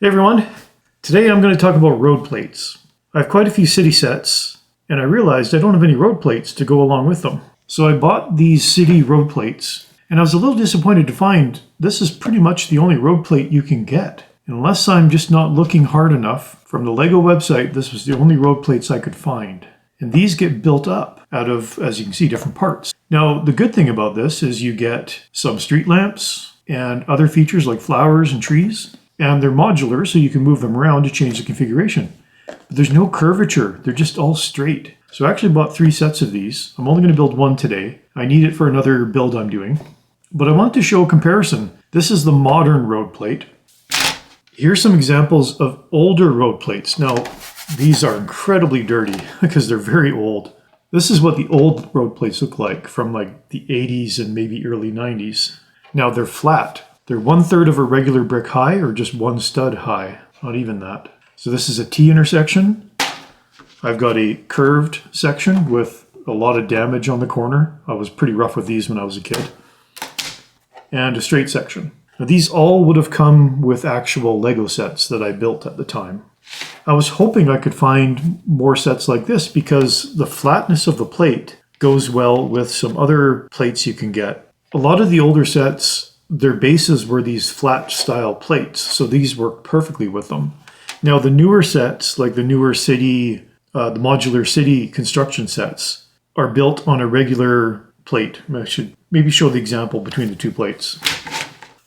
Hey everyone, today I'm going to talk about road plates. I have quite a few city sets, and I realized I don't have any road plates to go along with them. So I bought these city road plates, and I was a little disappointed to find this is pretty much the only road plate you can get. Unless I'm just not looking hard enough, from the Lego website, this was the only road plates I could find. And these get built up out of, as you can see, different parts. Now, the good thing about this is you get some street lamps and other features like flowers and trees. And they're modular, so you can move them around to change the configuration. But there's no curvature. They're just all straight. So I actually bought 3 sets of these. I'm only going to build one today. I need it for another build I'm doing. But I want to show a comparison. This is the modern road plate. Here's some examples of older road plates. Now, these are incredibly dirty because they're very old. This is what the old road plates look like from like the 80s and maybe early 90s. Now they're flat. They're 1/3 of a regular brick high or just one stud high, not even that. So this is a T intersection. I've got a curved section with a lot of damage on the corner. I was pretty rough with these when I was a kid. And a straight section. Now these all would have come with actual Lego sets that I built at the time. I was hoping I could find more sets like this because the flatness of the plate goes well with some other plates you can get. A lot of the older sets, their bases were these flat style plates, so these work perfectly with them. Now the newer sets, like the newer city, the modular city construction sets, are built on a regular plate. I should maybe show the example between the 2 plates.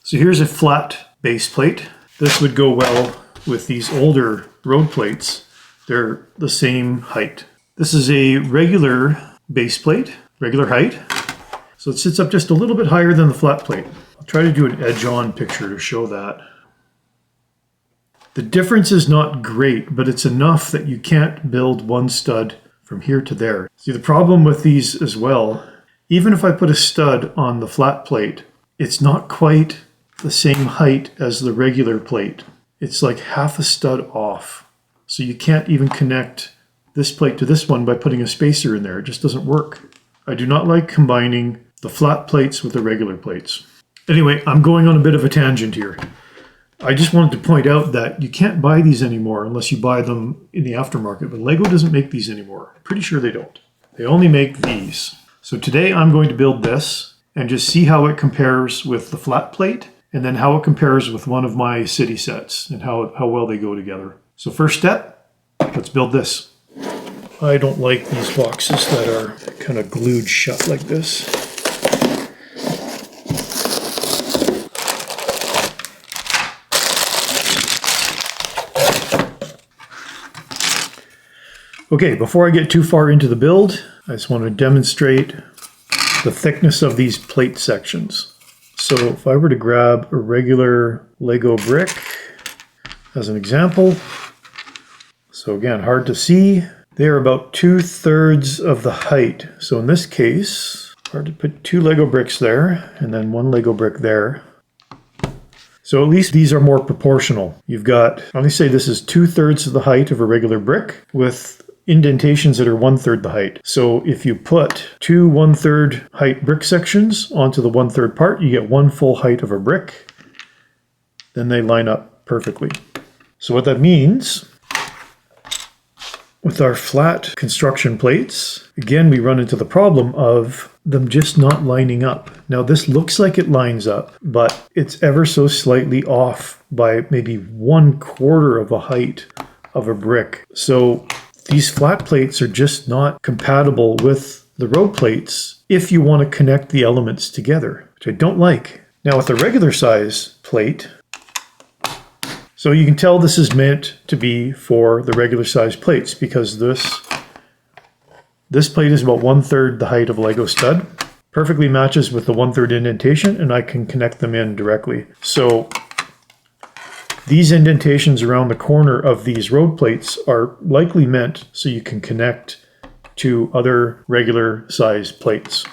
So here's a flat base plate. This would go well with these older road plates. They're the same height. This is a regular base plate, regular height. So it sits up just a little bit higher than the flat plate. I'll try to do an edge-on picture to show that. The difference is not great, but it's enough that you can't build one stud from here to there. See, the problem with these as well, even if I put a stud on the flat plate, it's not quite the same height as the regular plate. It's like half a stud off. So you can't even connect this plate to this one by putting a spacer in there. It just doesn't work. I do not like combining the flat plates with the regular plates. Anyway, I'm going on a bit of a tangent here. I just wanted to point out that you can't buy these anymore unless you buy them in the aftermarket, but Lego doesn't make these anymore. Pretty sure they don't. They only make these. So today I'm going to build this and just see how it compares with the flat plate and then how it compares with one of my city sets and how well they go together. So first step, let's build this. I don't like these boxes that are kind of glued shut like this. Okay, before I get too far into the build, I just want to demonstrate the thickness of these plate sections. So if I were to grab a regular Lego brick as an example, so again, hard to see, they are about 2/3 of the height. So in this case, hard to put 2 Lego bricks there and then 1 Lego brick there. So at least these are more proportional. You've got, let me say this is 2/3 of the height of a regular brick with indentations that are 1/3 the height. So if you put 2 1/3 height brick sections onto the 1/3 part, you get 1 full height of a brick. Then they line up perfectly. So what that means, with our flat construction plates, again, we run into the problem of them just not lining up. Now this looks like it lines up, but it's ever so slightly off by maybe 1/4 of a height of a brick. So these flat plates are just not compatible with the road plates if you want to connect the elements together, which I don't like. Now with a regular size plate, so you can tell this is meant to be for the regular size plates because this plate is about 1/3 the height of a Lego stud. Perfectly matches with the 1/3 indentation and I can connect them in directly. So these indentations around the corner of these road plates are likely meant so you can connect to other regular size plates.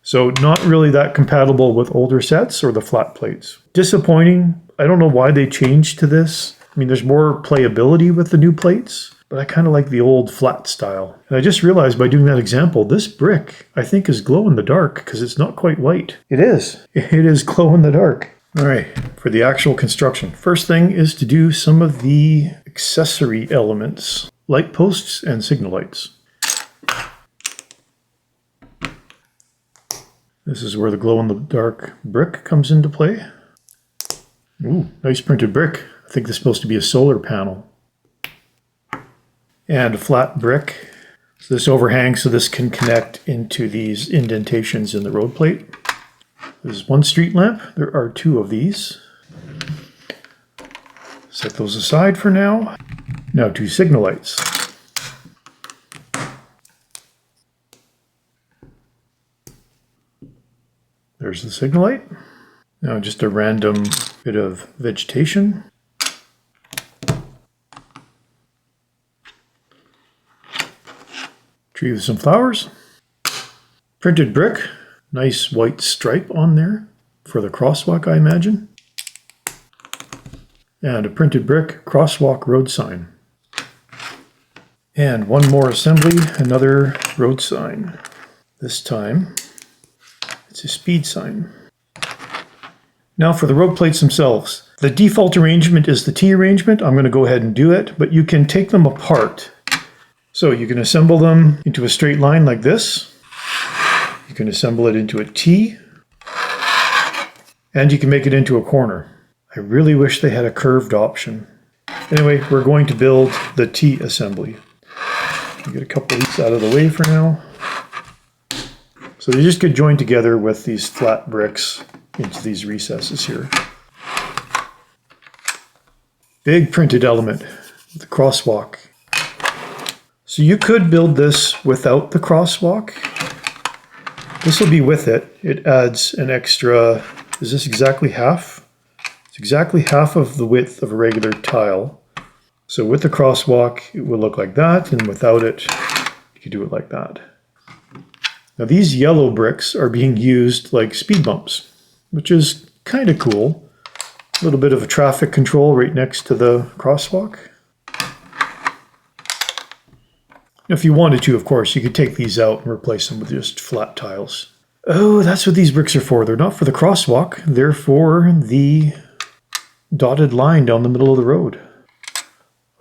So not really that compatible with older sets or the flat plates. Disappointing. I don't know why they changed to this. I mean, there's more playability with the new plates, but I kind of like the old flat style. And I just realized by doing that example, this brick I think is glow in the dark because it's not quite white. It is. It is glow in the dark. All right, for the actual construction. First thing is to do some of the accessory elements, light posts and signal lights. This is where the glow-in-the-dark brick comes into play. Ooh, nice printed brick. I think this is supposed to be a solar panel. And a flat brick. So this overhangs so this can connect into these indentations in the road plate. There's one street lamp. There are two of these. Set those aside for now. Now two signal lights. There's the signal light. Now just a random bit of vegetation. Tree with some flowers. Printed brick. Nice white stripe on there for the crosswalk, I imagine. And a printed brick crosswalk road sign. And one more assembly, another road sign. This time, it's a speed sign. Now for the road plates themselves. The default arrangement is the T arrangement. I'm going to go ahead and do it, but you can take them apart. So you can assemble them into a straight line like this. You can assemble it into a T. And you can make it into a corner. I really wish they had a curved option. Anyway, we're going to build the T assembly. Get a couple of these out of the way for now. So they just get joined together with these flat bricks into these recesses here. Big printed element, the crosswalk. So you could build this without the crosswalk. This will be with it. It adds an extra, is this exactly half? It's exactly half of the width of a regular tile. So with the crosswalk, it will look like that, and without it, you could do it like that. Now these yellow bricks are being used like speed bumps, which is kind of cool. A little bit of a traffic control right next to the crosswalk. If you wanted to, of course, you could take these out and replace them with just flat tiles. Oh, that's what these bricks are for. They're not for the crosswalk. They're for the dotted line down the middle of the road.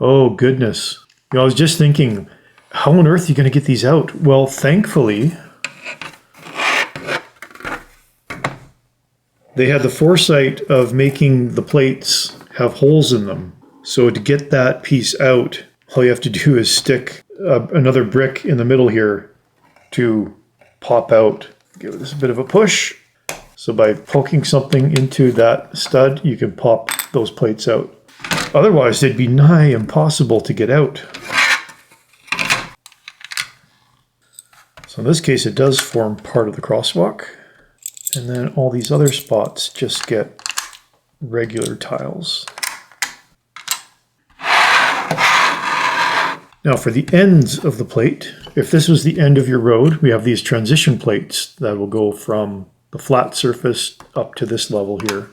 Oh, goodness. You know, I was just thinking, how on earth are you going to get these out? Well, thankfully, they had the foresight of making the plates have holes in them. So to get that piece out, all you have to do is stick another brick in the middle here to pop out. Give this a bit of a push. So by poking something into that stud, you can pop those plates out. Otherwise, they'd be nigh impossible to get out. So in this case, it does form part of the crosswalk. And then all these other spots just get regular tiles. Now for the ends of the plate, if this was the end of your road, we have these transition plates that will go from the flat surface up to this level here.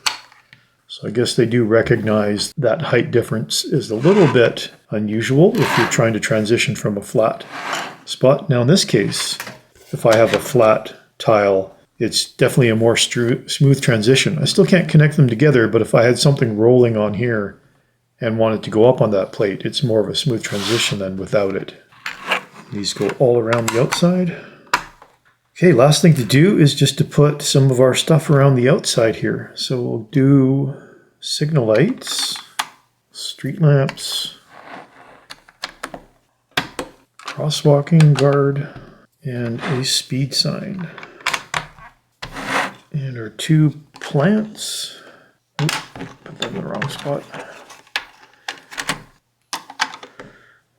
So I guess they do recognize that height difference is a little bit unusual if you're trying to transition from a flat spot. Now in this case, if I have a flat tile, it's definitely a more smooth transition. I still can't connect them together, but if I had something rolling on here and wanted to go up on that plate, it's more of a smooth transition than without it. These go all around the outside. Okay, last thing to do is just to put some of our stuff around the outside here. So we'll do signal lights, street lamps, crosswalking guard, and a speed sign. And our two plants. Oops, put them in the wrong spot.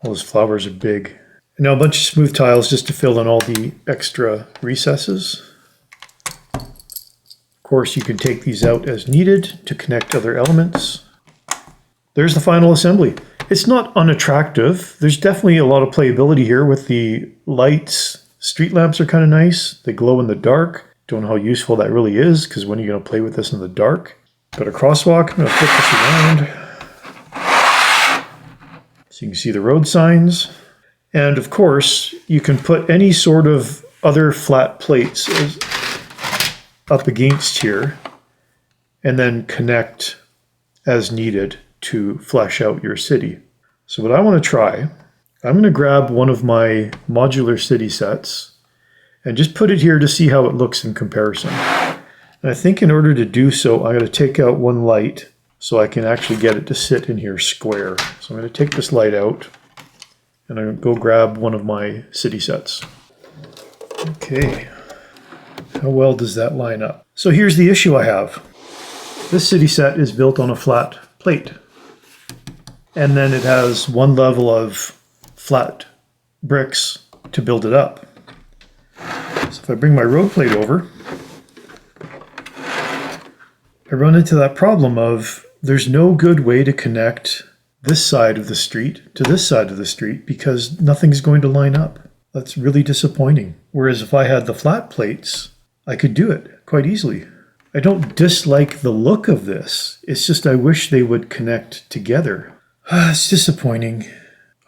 All those flowers are big. And now a bunch of smooth tiles just to fill in all the extra recesses. Of course, you can take these out as needed to connect other elements. There's the final assembly. It's not unattractive. There's definitely a lot of playability here with the lights. Street lamps are kind of nice. They glow in the dark. Don't know how useful that really is, because when are you going to play with this in the dark? Got a crosswalk. I'm going to flip this around so you can see the road signs. And of course, you can put any sort of other flat plates up against here and then connect as needed to flesh out your city. So what I want to try, I'm going to grab one of my modular city sets and just put it here to see how it looks in comparison. And I think in order to do so, I'm going to take out one light so I can actually get it to sit in here square. So I'm going to take this light out and I'm going to go grab one of my city sets. Okay, how well does that line up? So here's the issue I have. This city set is built on a flat plate. And then it has one level of flat bricks to build it up. So if I bring my road plate over, I run into that problem of there's no good way to connect this side of the street to this side of the street because nothing's going to line up. That's really disappointing. Whereas if I had the flat plates, I could do it quite easily. I don't dislike the look of this. It's just I wish they would connect together. It's disappointing.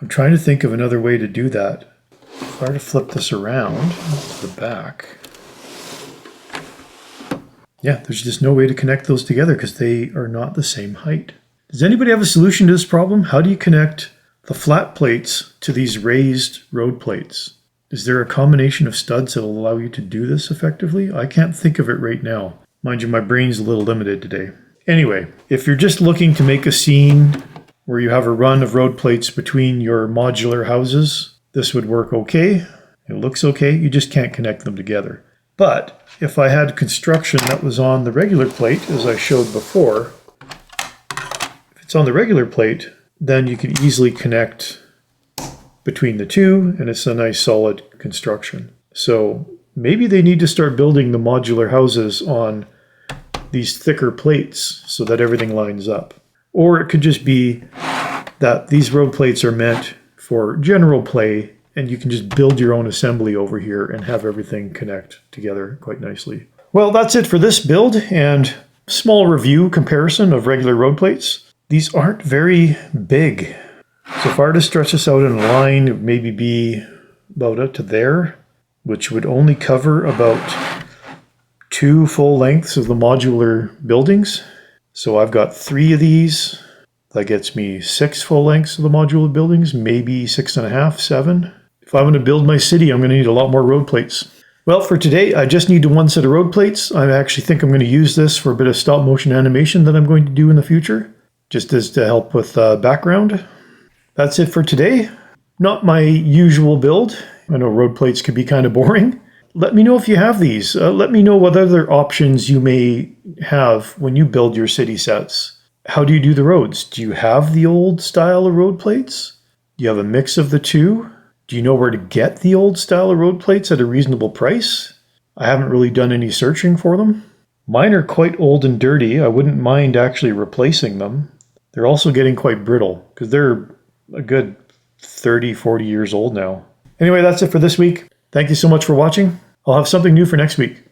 I'm trying to think of another way to do that. If I were to flip this around to the back, yeah, there's just no way to connect those together because they are not the same height. Does anybody have a solution to this problem? How do you connect the flat plates to these raised road plates? Is there a combination of studs that will allow you to do this effectively? I can't think of it right now. Mind you, my brain's a little limited today. Anyway, if you're just looking to make a scene where you have a run of road plates between your modular houses, this would work okay. It looks okay, you just can't connect them together. But if I had construction that was on the regular plate, as I showed before, if it's on the regular plate, then you can easily connect between the two, and it's a nice solid construction. So maybe they need to start building the modular houses on these thicker plates so that everything lines up. Or it could just be that these road plates are meant for general play and you can just build your own assembly over here and have everything connect together quite nicely. Well, that's it for this build and small review comparison of regular road plates. These aren't very big. So if I were to stretch this out in a line, it would maybe be about up to there, which would only cover about 2 full lengths of the modular buildings. So I've got 3 of these. That gets me 6 full lengths of the modular buildings, maybe 6.5, 7. If I'm going to build my city, I'm going to need a lot more road plates. Well, for today, I just need one set of road plates. I actually think I'm going to use this for a bit of stop motion animation that I'm going to do in the future, just as to help with background. That's it for today. Not my usual build. I know road plates can be kind of boring. Let me know if you have these. Let me know what other options you may have when you build your city sets. How do you do the roads? Do you have the old style of road plates? Do you have a mix of the two? Do you know where to get the old style of road plates at a reasonable price? I haven't really done any searching for them. Mine are quite old and dirty. I wouldn't mind actually replacing them. They're also getting quite brittle because they're a good 30, 40 years old now. Anyway, that's it for this week. Thank you so much for watching. I'll have something new for next week.